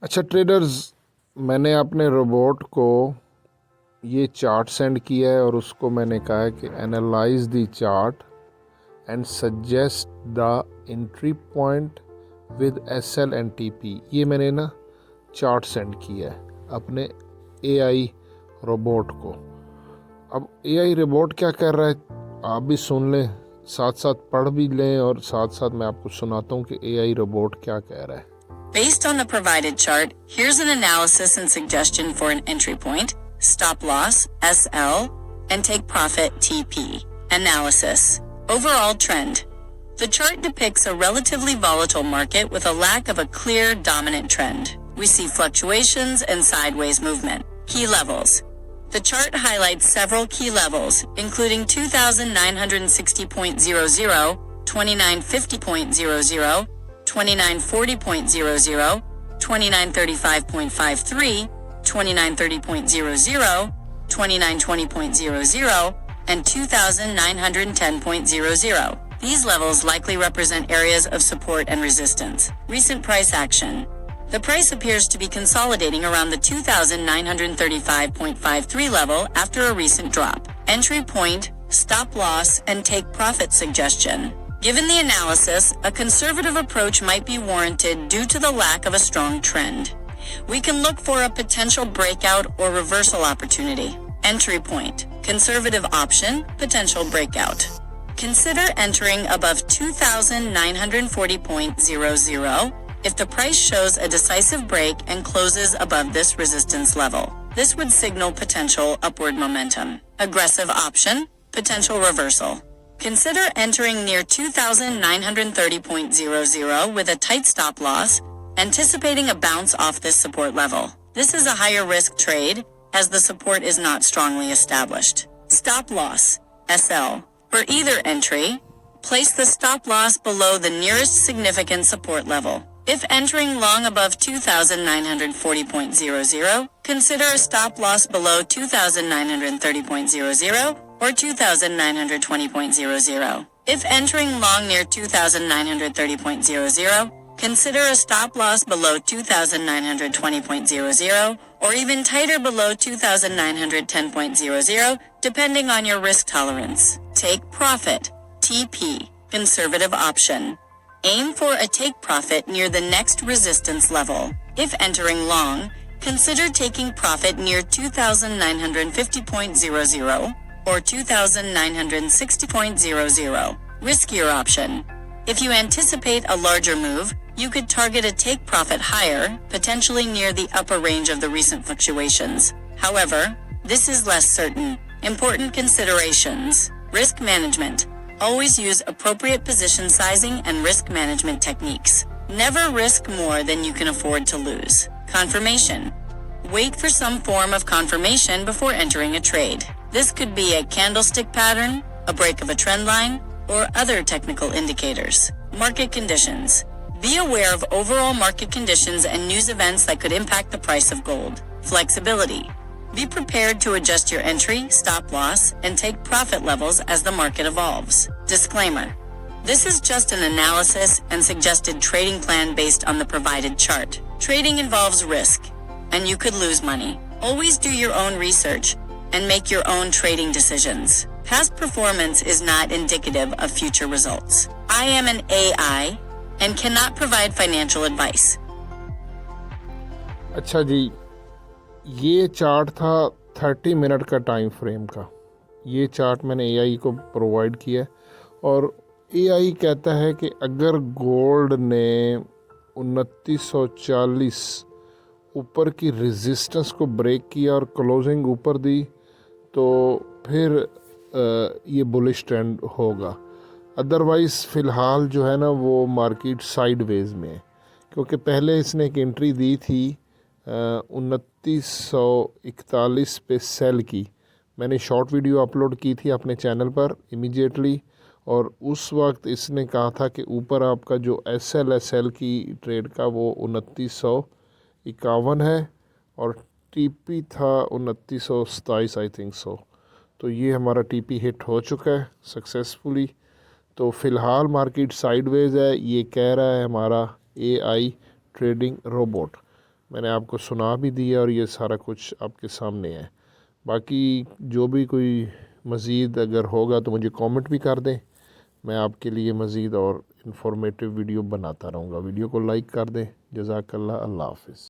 अच्छा ट्रेडर्स, मैंने अपने रोबोट को ये चार्ट सेंड किया है और उसको मैंने कहा है कि analyse the chart and suggest the entry point with SL and TP. ये मैंने ना चार्ट सेंड किया है अपने एआई रोबोट को। अब एआई रोबोट क्या कर रहा है आप भी सुन लें, साथ साथ पढ़ भी लें और साथ साथ मैं आपको सुनाता हूँ कि एआई रोबोट क्या कह रहा है। Based on the provided chart, here's an analysis and suggestion for an entry point, stop loss, SL, and take profit, TP. Analysis. Overall trend. The chart depicts a relatively volatile market with a lack of a clear dominant trend. We see fluctuations and sideways movement. Key levels. The chart highlights several key levels, including 2960.00, 2950.00, 2940.00, 2935.53, 2930.00, 2920.00, and 2910.00. These levels likely represent areas of support and resistance. Recent price action. The price appears to be consolidating around the 2935.53 level after a recent drop. Entry point, stop loss, and take profit suggestion. Given the analysis, a conservative approach might be warranted due to the lack of a strong trend. We can look for a potential breakout or reversal opportunity. Entry point, conservative option, potential breakout. Consider entering above 2940.00 if the price shows a decisive break and closes above this resistance level. This would signal potential upward momentum. Aggressive option, potential reversal. Consider entering near 2930.00 with a tight stop loss, anticipating a bounce off this support level. This is a higher risk trade as the support is not strongly established. Stop loss, SL. For either entry, place the stop loss below the nearest significant support level. If entering long above 2940.00, consider a stop loss below 2930.00 or 2920.00. If entering long near 2930.00, consider a stop loss below 2920.00 or even tighter below 2910.00 depending on your risk tolerance. Take profit, TP, conservative option. Aim for a take profit near the next resistance level. If entering long, consider taking profit near 2950.00 or 2960.00. Riskier option. If you anticipate a larger move, you could target a take profit higher, potentially near the upper range of the recent fluctuations. However, this is less certain. Important considerations. Risk management. Always use appropriate position sizing and risk management techniques. Never risk more than you can afford to lose. Confirmation. Wait for some form of confirmation before entering a trade. This could be a candlestick pattern, a break of a trend line, or other technical indicators. Market conditions. Be aware of overall market conditions and news events that could impact the price of gold. Flexibility. Be prepared to adjust your entry, stop loss, and take profit levels as the market evolves. Disclaimer. This is just an analysis and suggested trading plan based on the provided chart. Trading involves risk, and you could lose money. Always do your own research and make your own trading decisions. Past performance is not indicative of future results. I am an AI and cannot provide financial advice. अच्छा जी, ये chart था 30 minute का time frame का। ये chart मैंने AI को provide किया है और एआई कहता है कि अगर गोल्ड ने 2940 ऊपर की रेजिस्टेंस को ब्रेक किया और क्लोजिंग ऊपर दी तो फिर ये बुलिश ट्रेंड होगा। अदरवाइज़ फ़िलहाल जो है ना वो मार्केट साइडवेज में है, क्योंकि पहले इसने एक एंट्री दी थी 2941 पे सेल की। मैंने शॉर्ट वीडियो अपलोड की थी अपने चैनल पर इमीडिएटली, और उस वक्त इसने कहा था कि ऊपर आपका जो एसएल की ट्रेड का वो 2951 है और टीपी था 2927 आई थिंक सो। तो ये हमारा टीपी हिट हो चुका है सक्सेसफुली। तो फ़िलहाल मार्केट साइडवेज है, ये कह रहा है हमारा एआई ट्रेडिंग रोबोट। मैंने आपको सुना भी दिया और ये सारा कुछ आपके सामने है। बाकी जो भी कोई मज़ीद अगर होगा तो मुझे कमेंट भी कर दें, मैं आपके लिए मज़ीद और इंफॉर्मेटिव वीडियो बनाता रहूँगा। वीडियो को लाइक कर दें। जज़ाकल्लाह, अल्लाह हाफ़िज़।